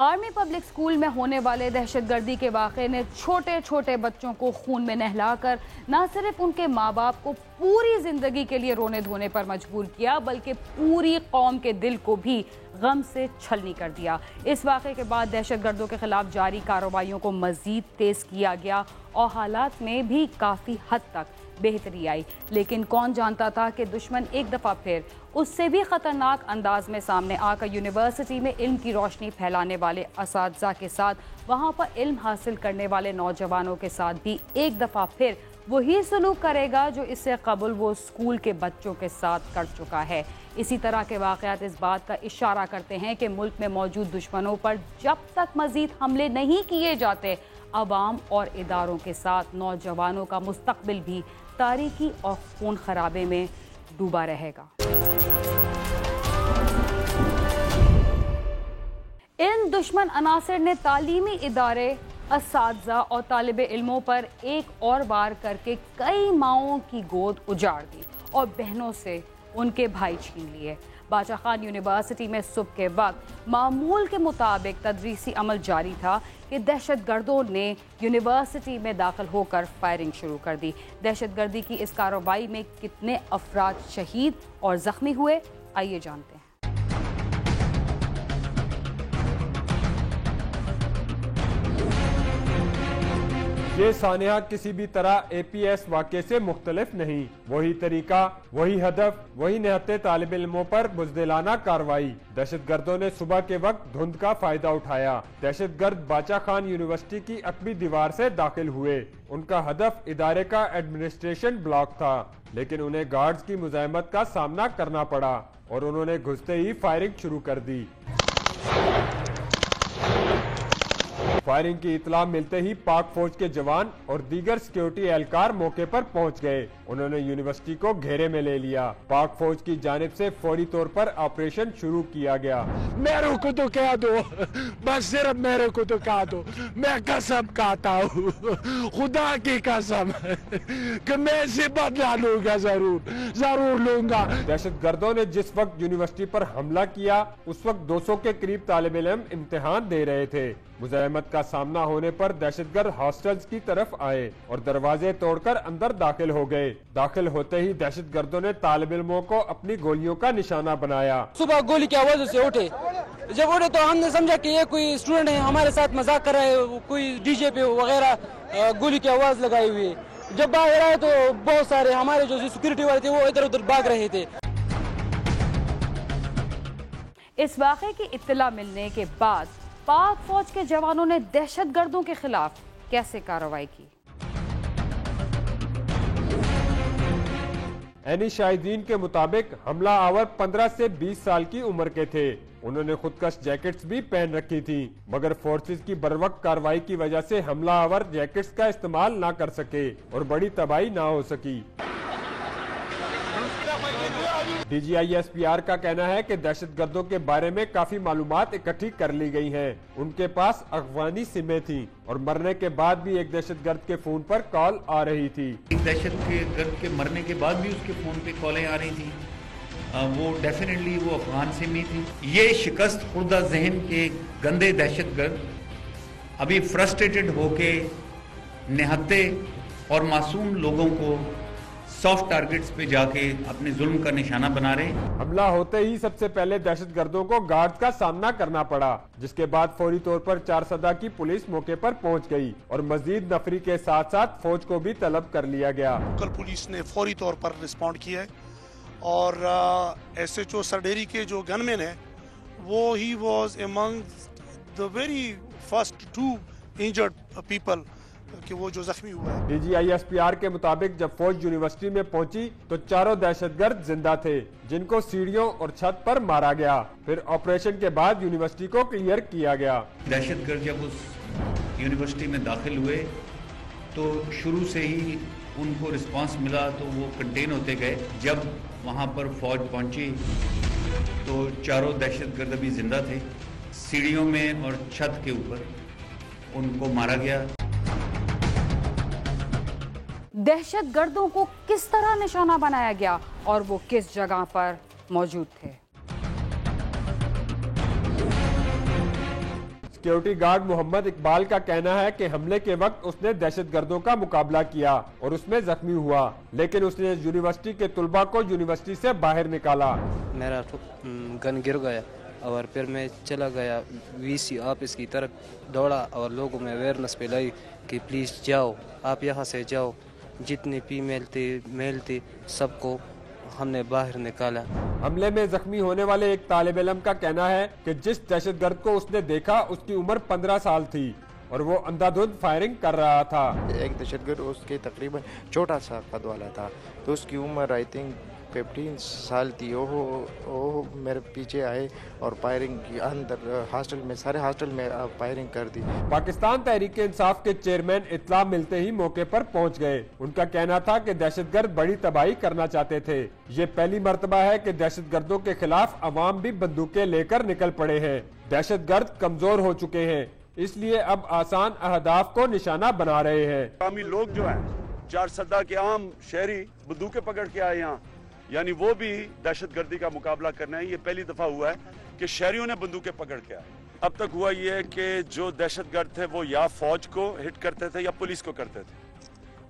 Army public school में होने वाले दहशतगर्दी के वाक़े ने छोटे छोटे बच्चों को खून में नहलाकर न सिर्फ उनके माँ बाप को पूरी ज़िंदगी के लिए रोने धोने पर मजबूर किया, बल्कि पूरी कौम के दिल को भी गम से छलनी कर दिया। इस वाक़े के बाद दहशतगर्दों के खिलाफ जारी कार्रवाइयों को मज़ीद तेज़ किया गया और हालात में भी काफ़ी हद तक बेहतरी आई। लेकिन कौन जानता था कि दुश्मन एक दफ़ा फिर उससे भी ख़तरनाक अंदाज में सामने आकर यूनिवर्सिटी में इल्म की रोशनी फैलाने वाले असातिज़ा के साथ, वहाँ पर इल्म हासिल करने वाले नौजवानों के साथ भी एक दफ़ा फिर वही सलूक करेगा जो इससे कबल वो स्कूल के बच्चों के साथ कर चुका है। इसी तरह के वाक़यात इस बात का इशारा करते हैं कि मुल्क में मौजूद दुश्मनों पर जब तक मज़ीद हमले नहीं किए जाते, अवाम और इदारों के साथ नौजवानों का मुस्तकबिल भी तारीकी और खून खराबे में डूबा रहेगा। इन दुश्मन अनासर ने तालीमी इदारे, असातिज़ा और तालिब इल्मों पर एक और बार करके कई माओं की गोद उजाड़ दी और बहनों से उनके भाई छीन लिए। बादशाह खान यूनिवर्सिटी में सुबह के वक्त मामूल के मुताबिक तदरीसी अमल जारी था कि दहशतगर्दों ने यूनिवर्सिटी में दाखिल होकर फायरिंग शुरू कर दी। दहशतगर्दी की इस कार्रवाई में कितने अफराद शहीद और ज़ख्मी हुए, आइए जानते हैं। ये सानिया किसी भी तरह APS वाक़े से मुख्तलिफ नहीं। वही तरीका, वही हदफ, वही निहत्ते तालिब इल्मों पर बुज़दिलाना कार्रवाई। दहशतगर्दों ने सुबह के वक्त धुंध का फायदा उठाया। दहशतगर्द बादशाह खान यूनिवर्सिटी की अकबी दीवार से दाखिल हुए। उनका हदफ इदारे का एडमिनिस्ट्रेशन ब्लॉक था, लेकिन उन्हें गार्ड्स की मुज़ाहमत का सामना करना पड़ा और उन्होंने घुसते ही फायरिंग शुरू कर दी। फायरिंग की इतला मिलते ही पाक फौज के जवान और दीगर सिक्योरिटी एहलकार मौके पर पहुंच गए। उन्होंने यूनिवर्सिटी को घेरे में ले लिया। पाक फौज की जानिब से फौरी तौर पर ऑपरेशन शुरू किया गया। मेरे को तो कह दो, बस सिर्फ मेरे को तो कह दो, मैं कसम खाता हूँ, खुदा की कसम कि मैं इसे बदला लूंगा, जरूर लूंगा। दहशतगर्दों ने जिस वक्त यूनिवर्सिटी पर हमला किया, उस वक्त 200 के करीब तालिब इल्म इम्तिहान दे रहे थे। मुज़ाहमत का सामना होने पर दहशतगर्द हॉस्टल्स की तरफ आए और दरवाजे तोड़कर अंदर दाखिल हो गए। दाखिल होते ही दहशतगर्दों ने तालिब इल्मों को अपनी गोलियों का निशाना बनाया। सुबह गोली की आवाज़ से उठे, जब उठे तो हमने समझा कि ये कोई स्टूडेंट है, हमारे साथ मजाक कर रहा है, कोई डीजे पे वगैरह गोली की आवाज़ लगाई हुई है। जब बाहर आए तो बहुत सारे हमारे जो सिक्योरिटी वाले थे वो इधर उधर भाग रहे थे। इस वाक़े की इत्तला मिलने के बाद पाक फौज के जवानों ने दहशतगर्दों के खिलाफ कैसे कार्रवाई की? एनी शाहिदीन के मुताबिक हमला आवर 15 से 20 साल की उम्र के थे। उन्होंने खुदकश जैकेट्स भी पहन रखी थी, मगर फोर्सेस की बरवक्त कार्रवाई की वजह से हमला आवर जैकेट्स का इस्तेमाल ना कर सके और बड़ी तबाही ना हो सकी। DGISPR का कहना है कि दहशतगर्दों के बारे में काफी मालूमात इकट्ठी कर ली गई हैं। उनके पास अफगानी सिमें थी और मरने के बाद भी एक दहशतगर्द के फोन पर कॉल आ रही थी। एक दहशतगर्द के मरने के बाद भी उसके फोन पे कॉलें आ रही थी। वो डेफिनेटली वो अफगान सिमी थी। ये शिकस्त खुर्दा जहन के गंदे दहशतगर्द अभी फ्रस्ट्रेटेड होके निहत्ते और मासूम लोगों को सॉफ्ट टारगेट्स पे जाके अपने जुल्म का निशाना बना रहे हैं। हमला होते ही सबसे पहले दहशतगर्दों को गार्ड्स का सामना करना पड़ा, जिसके बाद फौरी तौर पर 4 सदा की पुलिस मौके पर पहुंच गई और मजीद नफरी के साथ साथ फौज को भी तलब कर लिया गया। लोकल पुलिस ने फौरी तौर पर रिस्पॉन्ड किया है और SHO सरडेरी के जो गनमैन है वो he was among the very first 2 injured people कि वो जो जख्मी हुआ है। DGISPR के मुताबिक जब फौज यूनिवर्सिटी में पहुंची तो चारों दहशतगर्द जिंदा थे, जिनको सीढ़ियों और छत पर मारा गया। फिर ऑपरेशन के बाद यूनिवर्सिटी को क्लियर किया गया। दहशतगर्द जब उस यूनिवर्सिटी में दाखिल हुए तो शुरू से ही उनको रिस्पांस मिला तो वो कंटेन होते गए। जब वहाँ पर फौज पहुंची तो चारों दहशतगर्द अभी जिंदा थे। सीढ़ियों में और छत के ऊपर उनको मारा गया। दहशतगर्दों को किस तरह निशाना बनाया गया और वो किस जगह पर मौजूद थे? सिक्योरिटी गार्ड मोहम्मद इकबाल का कहना है कि हमले के वक्त उसने दहशतगर्दों का मुकाबला किया और उसमें जख्मी हुआ, लेकिन उसने यूनिवर्सिटी के तुलबा को यूनिवर्सिटी से बाहर निकाला। मेरा गन गिर गया और फिर मैं चला गया वीसी ऑफिस की तरफ दौड़ा और लोगों में अवेयरनेस फैलाई कि प्लीज़ जाओ, आप यहाँ से जाओ। जितने फीमेल थे मेल थे सबको हमने बाहर निकाला। हमले में जख्मी होने वाले एक तालिब इल्म का कहना है कि जिस दहशतगर्द को उसने देखा उसकी उम्र 15 साल थी और वो अंधाधुंध फायरिंग कर रहा था। एक दहशतगर्द उसके तकरीबन छोटा सा कद वाला था, तो उसकी उम्र आई थिंक 15 साल थी। वो मेरे पीछे आए और फायरिंग की अंदर हॉस्टल में, सारे हॉस्टल में फायरिंग कर दी। पाकिस्तान तहरीक इंसाफ के चेयरमैन इत्तला मिलते ही मौके पर पहुंच गए। उनका कहना था कि दहशतगर्द बड़ी तबाही करना चाहते थे। ये पहली मर्तबा है कि दहशतगर्दों के खिलाफ अवाम भी बंदूकें लेकर निकल पड़े हैं। दहशतगर्द कमजोर हो चुके हैं, इसलिए अब आसान अहदाफ को निशाना बना रहे हैं। मकामी लोग जो हैं, चारसदा के आम शहरी बंदूकें पकड़ के आए यहाँ, यानी वो भी दहशतगर्दी का मुकाबला करना है। ये पहली दफा हुआ है कि शहरियों ने बंदूकें पकड़ के आए। अब तक हुआ ये कि जो दहशतगर्द थे वो या फौज को हिट करते थे या पुलिस को करते थे,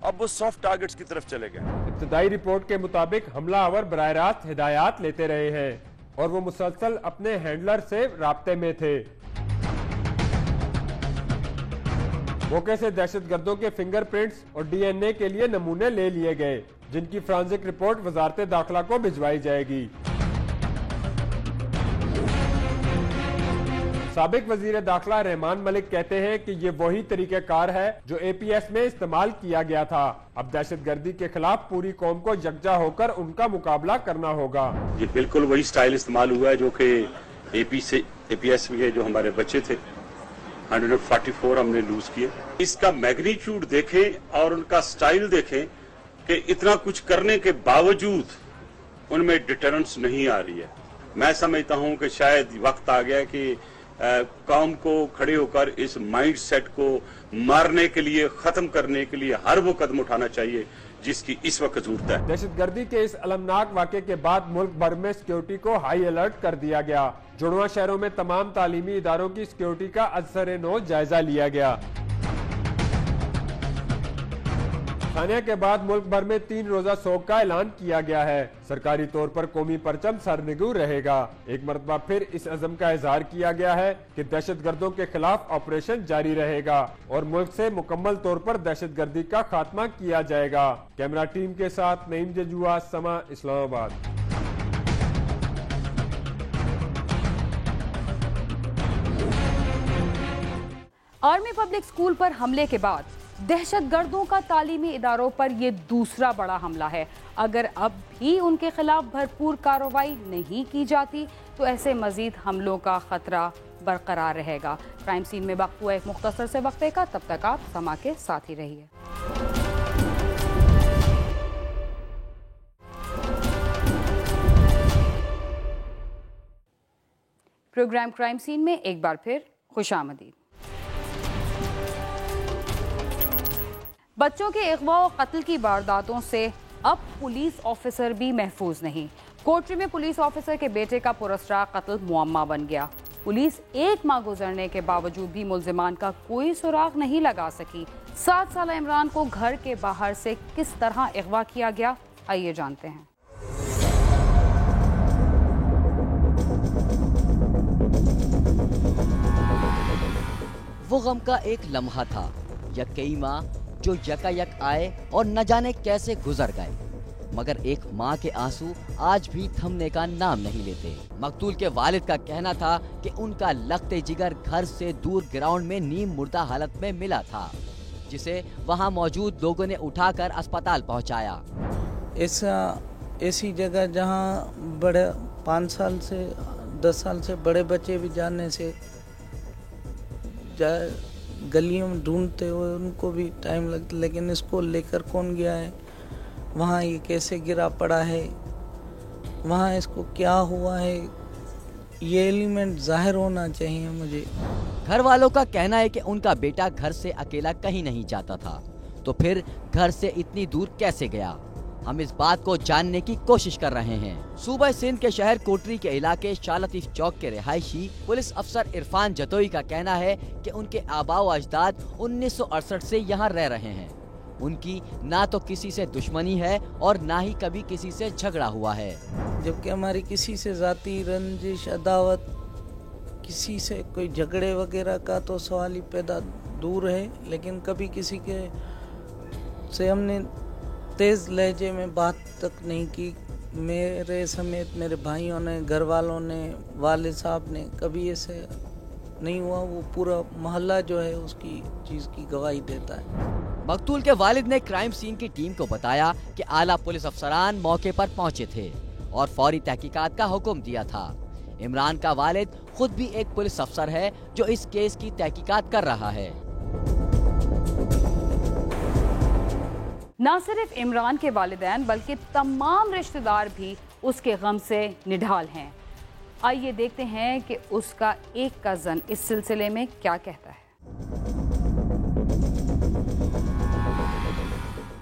अब वो सॉफ्ट टारगेट्स की तरफ चले गए। इब्तदाई रिपोर्ट के मुताबिक हमलावर बराह रास्त हिदायत लेते रहे हैं और वो मुसलसल अपने हैंडलर से राब्ते में थे। मौके से दहशतगर्दों के फिंगरप्रिंट्स और डीएनए के लिए नमूने ले लिए गए, जिनकी फोरेंसिक रिपोर्ट वजारत दाखिला को भिजवाई जाएगी। साबिक वजीर दाखिला रहमान मलिक कहते हैं कि ये वही तरीक़ाकार है जो एपीएस में इस्तेमाल किया गया था। अब दहशतगर्दी के खिलाफ पूरी कौम को यकजा होकर उनका मुकाबला करना होगा। ये बिल्कुल वही स्टाइल इस्तेमाल हुआ है जो कि एपीएस में जो हमारे बच्चे थे 144 हमने लूज किए। इसका मैग्नीट्यूड देखें और उनका स्टाइल देखें कि इतना कुछ करने के बावजूद उनमें डिटरेंस नहीं आ रही है। मैं समझता हूं कि शायद वक्त आ गया कि कौम को खड़े होकर इस माइंड सेट को मारने के लिए, खत्म करने के लिए हर वो कदम उठाना चाहिए जिसकी इस वक्त जरूरत है। दहशतगर्दी के इस अलमनाक वाक़े के बाद मुल्क भर में सिक्योरिटी को हाई अलर्ट कर दिया गया। जुड़वा शहरों में तमाम तालीमी इदारों की सिक्योरिटी का असर-ए-नौ जायजा लिया गया। सानिया के बाद मुल्क भर में 3 रोजा सोग का ऐलान किया गया है। सरकारी तौर पर कौमी परचम सरनिगू रहेगा। एक मरतबा फिर इस अज़म का इजहार किया गया है कि दहशतगर्दों के खिलाफ ऑपरेशन जारी रहेगा और मुल्क से मुकम्मल तौर पर दहशतगर्दी का खात्मा किया जाएगा। कैमरा टीम के साथ नईम जजुआ, समा, इस्लामाबाद। आर्मी पब्लिक स्कूल पर हमले के बाद दहशतगर्दों का तालीमी इदारों पर यह दूसरा बड़ा हमला है। अगर अब भी उनके खिलाफ भरपूर कार्रवाई नहीं की जाती तो ऐसे मजीद हमलों का खतरा बरकरार रहेगा। क्राइम सीन में वक्त हुआ एक मुख्तसर से वक्फे का, तब तक आप समा के साथ ही रहिए। प्रोग्राम क्राइम सीन में एक बार फिर खुशामदीद। बच्चों के अगवा और कत्ल की वारदातों से अब पुलिस ऑफिसर भी महफूज नहीं। कोटरी में पुलिस ऑफिसर के बेटे का पुरस्कार कत्ल मुअम्मा बन गया। पुलिस 1 माह गुजरने के बावजूद भी मुल्जिमान का कोई सुराग नहीं लगा सकी। 7 साल इमरान को घर के बाहर से किस तरह अगवा किया गया, आइए जानते हैं। वो गम का एक लम्हा था या कई माह जो यकायक आए और न जाने कैसे गुजर गए, मगर एक माँ के आंसू आज भी थमने का नाम नहीं लेते। मकतूल के वालिद का कहना था कि उनका लखते जिगर घर से दूर ग्राउंड में नीम मुर्दा हालत में मिला था, जिसे वहाँ मौजूद लोगों ने उठाकर अस्पताल पहुँचाया। ऐसी जगह जहाँ बड़े 5 साल से 10 साल से बड़े बच्चे भी जाने से गलियों में ढूंढते हुए उनको भी टाइम लगता, लेकिन इसको लेकर कौन गया है, वहाँ ये कैसे गिरा पड़ा है, वहाँ इसको क्या हुआ है, ये एलिमेंट जाहिर होना चाहिए। मुझे घर वालों का कहना है कि उनका बेटा घर से अकेला कहीं नहीं जाता था, तो फिर घर से इतनी दूर कैसे गया। हम इस बात को जानने की कोशिश कर रहे हैं। सूबा सिंध के शहर कोटरी के इलाके शाह लतीफ चौक के रिहायशी पुलिस अफसर इरफान जतोई का कहना है कि उनके आबाओ अजदाद 1968 से यहाँ रह रहे हैं। उनकी ना तो किसी से दुश्मनी है और ना ही कभी किसी से झगड़ा हुआ है। जबकि हमारी किसी से जाती रंजिश अदावत, किसी से कोई झगड़े वगैरह का तो सवाल ही पैदा दूर है, लेकिन कभी किसी के से हमने तेज़ लहजे में बात तक नहीं की। मेरे समेत मेरे भाइयों ने, घर वालों ने, वालिद साहब ने, कभी ऐसे नहीं हुआ। वो पूरा मोहल्ला जो है उसकी चीज़ की गवाही देता है। मकतूल के वालिद ने क्राइम सीन की टीम को बताया कि आला पुलिस अफसरान मौके पर पहुंचे थे और फौरी तहकीकात का हुक्म दिया था। इमरान का वालिद खुद भी एक पुलिस अफसर है जो इस केस की तहकीकात कर रहा है। न सिर्फ इमरान के वालिदैन बल्कि तमाम रिश्तेदार भी उसके गम से निढाल हैं। आइए देखते हैं कि उसका एक कज़न इस सिलसिले में क्या कहता है।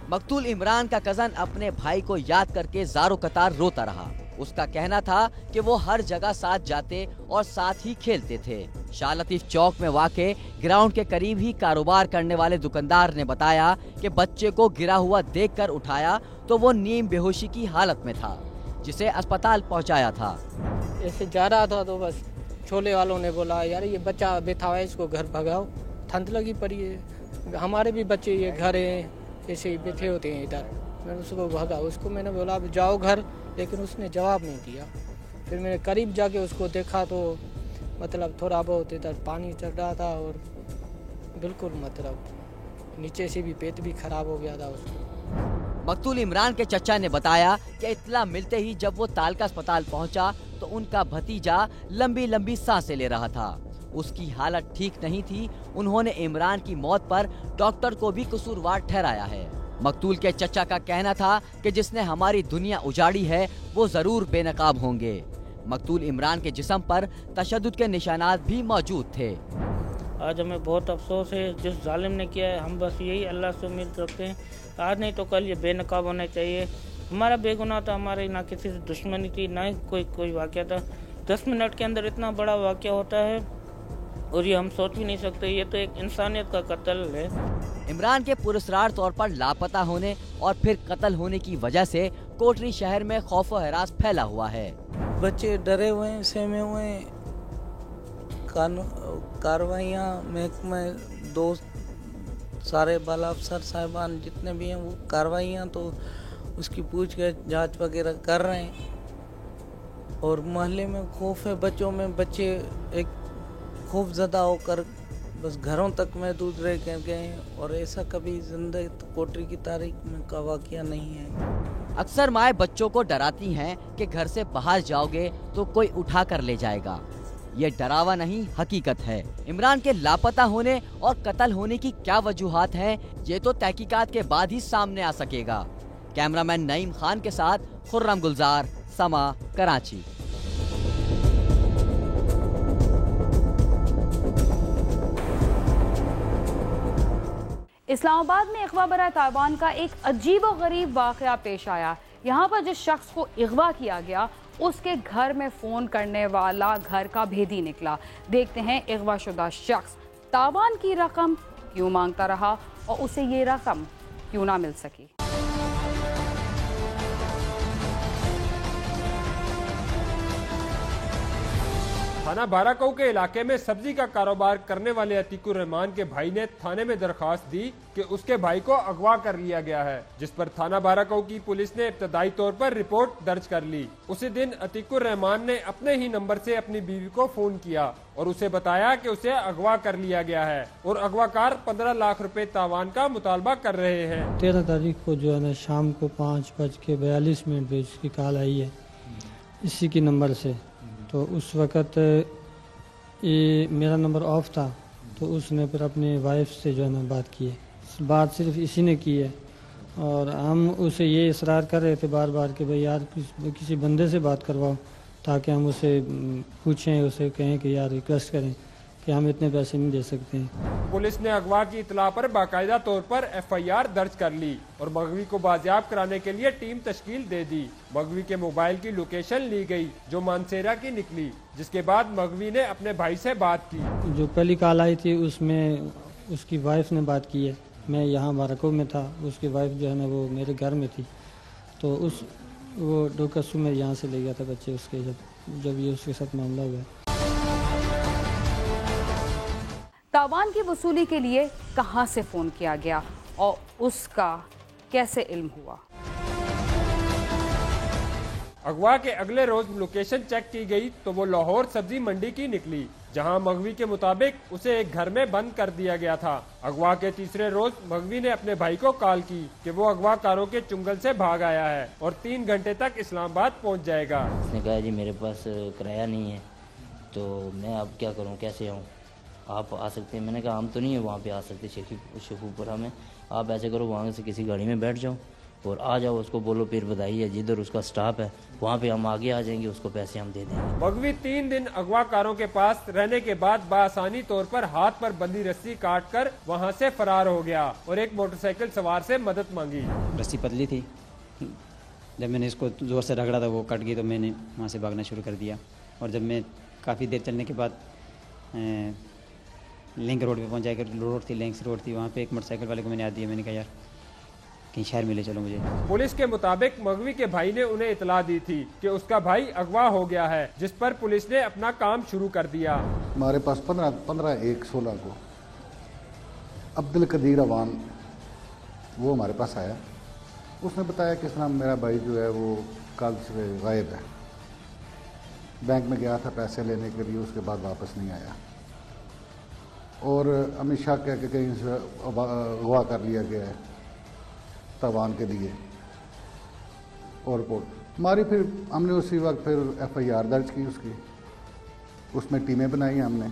मकतूल इमरान का कज़न अपने भाई को याद करके ज़ारो कतार रोता रहा। उसका कहना था कि वो हर जगह साथ जाते और साथ ही खेलते थे। शाह लतीफ चौक में वाक़े ग्राउंड के करीब ही कारोबार करने वाले दुकानदार ने बताया कि बच्चे को गिरा हुआ देखकर उठाया तो वो नीम बेहोशी की हालत में था, जिसे अस्पताल पहुंचाया था। ऐसे जा रहा था तो बस छोले वालों ने बोला, यार ये बच्चा बैठा हुआ है, इसको घर भगाओ, ठंड लगी पड़ी है, हमारे भी बच्चे ये घर हैं, ऐसे ही बैठे होते हैं इधर। मैंने उसको भगा, उसको मैंने बोला अब जाओ घर, लेकिन उसने जवाब नहीं दिया। फिर मैंने करीब जाके उसको देखा तो मतलब थोड़ा बहुत इधर पानी चढ़ रहा था और बिल्कुल मतलब नीचे से भी पेट भी खराब हो गया था उसको। मकतूल इमरान के चचा ने बताया कि इत्तला मिलते ही जब वो तालका अस्पताल पहुंचा तो उनका भतीजा लंबी लंबी सांसें ले रहा था। उसकी हालत ठीक नहीं थी। उन्होंने इमरान की मौत पर डॉक्टर को भी कसूरवार ठहराया है। मकतूल के चचा का कहना था कि जिसने हमारी दुनिया उजाड़ी है वो जरूर बेनकाब होंगे। मकतूल इमरान के जिस्म पर तशद्दुद के निशानात भी मौजूद थे। आज हमें बहुत अफसोस है जिस जालिम ने किया है। हम बस यही अल्लाह से उम्मीद रखते हैं आज नहीं तो कल ये बेनकाब होना चाहिए। हमारा बेगुनाह था, हमारे ना किसी से दुश्मनी थी ना ही कोई वाक़या था। 10 मिनट के अंदर इतना बड़ा वाक़या होता है और ये हम सोच भी नहीं सकते। ये तो एक इंसानियत का कत्ल है। इमरान के पुरस्कार तौर पर लापता होने और फिर कत्ल होने की वजह से कोटरी शहर में खौफ व हरास फैला हुआ है। बच्चे डरे हुए हैं, सहमे हुए हैं। कार्रवाइयाँ महकमे दोस्त सारे बाला अफसर साहिबान जितने भी हैं वो कार्रवाइयाँ तो उसकी पूछताछ जांच वगैरह कर रहे हैं। और मोहल्ले में खौफ है बच्चों में। बच्चे एक खौफजदा होकर बस घरों तक महदूद रह गए और ऐसा कभी जिंदगी कोटरी की तारीख में का वाक़या नहीं है। अक्सर माएँ बच्चों को डराती हैं कि घर से बाहर जाओगे तो कोई उठा कर ले जाएगा। ये डरावा नहीं, हकीकत है। इमरान के लापता होने और कत्ल होने की क्या वजूहात हैं, ये तो तहकीकात के बाद ही सामने आ सकेगा। कैमरामैन नईम खान के साथ खुर्रम गुलजार, समा, कराची। इस्लामाबाद में अगवा बराए ताइवान का एक अजीब और गरीब वाक़या पेश आया। यहाँ पर जिस शख्स को अगवा किया गया उसके घर में फ़ोन करने वाला घर का भेदी निकला। देखते हैं अगवा शुदा शख्स ताइवान की रकम क्यों मांगता रहा और उसे ये रकम क्यों ना मिल सकी। थाना बाराकऊ के इलाके में सब्जी का कारोबार करने वाले अतीकुर रहमान के भाई ने थाने में दरखास्त दी कि उसके भाई को अगवा कर लिया गया है, जिस पर थाना बाराकऊ की पुलिस ने इब्तदाई तौर पर रिपोर्ट दर्ज कर ली। उसी दिन अतीकुर रहमान ने अपने ही नंबर से अपनी बीवी को फोन किया और उसे बताया कि उसे अगवा कर लिया गया है और अगवाकार 15 लाख रुपए तावान का मुतालबा कर रहे हैं। 13 तारीख को जो है ना शाम को 5:42 पे इसकी कॉल आई है इसी की नंबर से। तो उस वक़्त ये मेरा नंबर ऑफ था तो उसने फिर अपनी वाइफ से जो है ना बात की है। बात सिर्फ इसी ने की है और हम उसे ये इसरार कर रहे थे बार बार कि भाई यार किसी बंदे से बात करवाओ ताकि हम उसे पूछें, उसे कहें कि यार रिक्वेस्ट करें कि हम इतने पैसे नहीं दे सकते हैं। पुलिस ने अगवा की इतला पर बाकायदा तौर पर FIR दर्ज कर ली और मगवी को बाजियाब कराने के लिए टीम तश्कील दे दी। मगवी के मोबाइल की लोकेशन ली गई जो मानसेरा की निकली, जिसके बाद मगवी ने अपने भाई से बात की। जो पहली कॉल आई थी उसमें उसकी वाइफ ने बात की है। मैं यहाँ बारको में था, उसकी वाइफ जो है ना वो मेरे घर में थी। तो वो डोकसू में यहाँ से ले गया था बच्चे उसके, जब ये उसके साथ मामला हुआ। तावान की वसूली के लिए कहां से फोन किया गया और उसका कैसे इल्म हुआ? अगवा के अगले रोज लोकेशन चेक की गई तो वो लाहौर सब्जी मंडी की निकली, जहां मगवी के मुताबिक उसे एक घर में बंद कर दिया गया था। अगवा के तीसरे रोज मगवी ने अपने भाई को कॉल की कि वो अगवाकारों के चुंगल से भाग आया है और 3 घंटे तक इस्लामाबाद पहुंच जाएगा। उसने कहा जी मेरे पास किराया नहीं है, तो मैं अब क्या करूं, कैसे आऊं, आप आ सकते हैं। मैंने कहा हम तो नहीं है वहाँ पे आ सकते शेखुपुरा में, आप ऐसे करो वहाँ से किसी गाड़ी में बैठ जाओ और आ जाओ, उसको बोलो पीर बधाई है, जिधर उसका स्टाफ है वहाँ पे हम आगे आ जाएंगे, उसको पैसे हम दे देंगे। मगवी 3 दिन अगवाकारों के पास रहने के बाद बासानी तौर पर हाथ पर बंधी रस्सी काट कर वहाँ से फरार हो गया और एक मोटरसाइकिल सवार से मदद मांगी। रस्सी पतली थी, जब मैंने इसको जोर से रगड़ा था वो कट गई, तो मैंने वहाँ से भागना शुरू कर दिया। और जब मैं काफ़ी देर चलने के बाद लिंक रोड पे पहुंच जाकर, रोड थी लिंक्स रोड थी, वहाँ पे एक मोटरसाइकिल वाले को मैंने याद दिया। मैंने कहा यार कहीं शहर में ले चलो मुझे। पुलिस के मुताबिक मगवी के भाई ने उन्हें इतला दी थी कि उसका भाई अगवा हो गया है, जिस पर पुलिस ने अपना काम शुरू कर दिया। हमारे पास 15/1/16 को अब्दुल कदीर अवान वो हमारे पास आया। उसने बताया कि इस मेरा भाई जो है वो कल से गायब है, बैंक में गया था पैसे लेने के लिए, उसके बाद वापस नहीं आया और अमित शाह कह के कहीं से अगवा कर लिया गया है तावान के लिए और रिपोर्ट हमारी। फिर हमने उसी वक्त फिर FIR दर्ज की उसकी, उसमें टीमें बनाई हमने,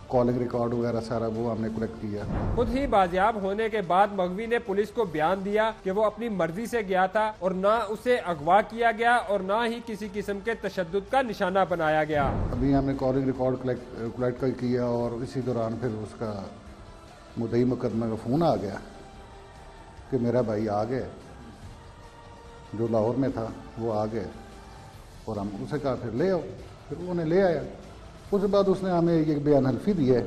कॉलिंग रिकॉर्ड वगैरह सारा वो हमने कलेक्ट किया। खुद ही बाजियाब होने के बाद मगवी ने पुलिस को बयान दिया कि वो अपनी मर्जी से गया था और ना उसे अगवा किया गया और ना ही किसी किस्म के तशद्दुद का निशाना बनाया गया। अभी हमने कॉलिंग रिकॉर्ड कलेक्ट किया और इसी दौरान फिर उसका मुद्दई मुकदमा का फ़ोन आ गया कि मेरा भाई आ गए, जो लाहौर में था वो आ गए और हम उसे कहा फिर ले आओ, फिर वो उन्हें ले आया। उसके बाद उसने हमें ये बयान हल्फी दी है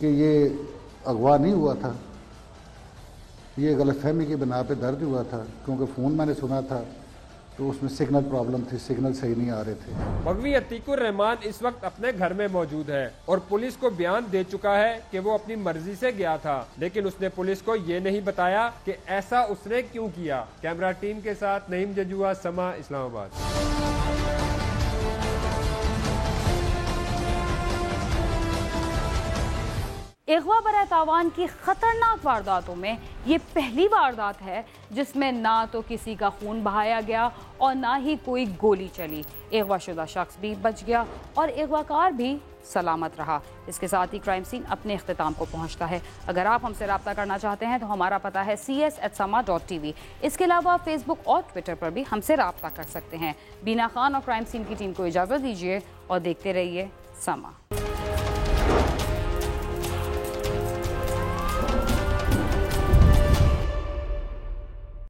कि ये अगवा नहीं हुआ था, ये गलतफहमी की बिना पे दर्ज हुआ था, क्योंकि फ़ोन मैंने सुना था तो उसमें सिग्नल प्रॉब्लम थी, सिग्नल सही नहीं आ रहे थे। मगवी अतीकुर रहमान इस वक्त अपने घर में मौजूद है और पुलिस को बयान दे चुका है कि वो अपनी मर्जी से गया था, लेकिन उसने पुलिस को ये नहीं बताया कि ऐसा उसने क्यों किया। कैमरा टीम के साथ नईम जजुआ, समा, इस्लामाबाद। अगवा बराए तावान की खतरनाक वारदातों में ये पहली वारदात है जिसमें ना तो किसी का खून बहाया गया और ना ही कोई गोली चली। अगवाशुदा शख्स भी बच गया और अगवाकार भी सलामत रहा। इसके साथ ही क्राइम सीन अपने इख्तिताम को पहुंचता है। अगर आप हमसे रब्ता करना चाहते हैं तो हमारा पता है cs@sama.tv। इसके अलावा फेसबुक और ट्विटर पर भी हमसे रब्ता कर सकते हैं। बीना खान और क्राइम सीन की टीम को इजाज़त दीजिए और देखते रहिए समा।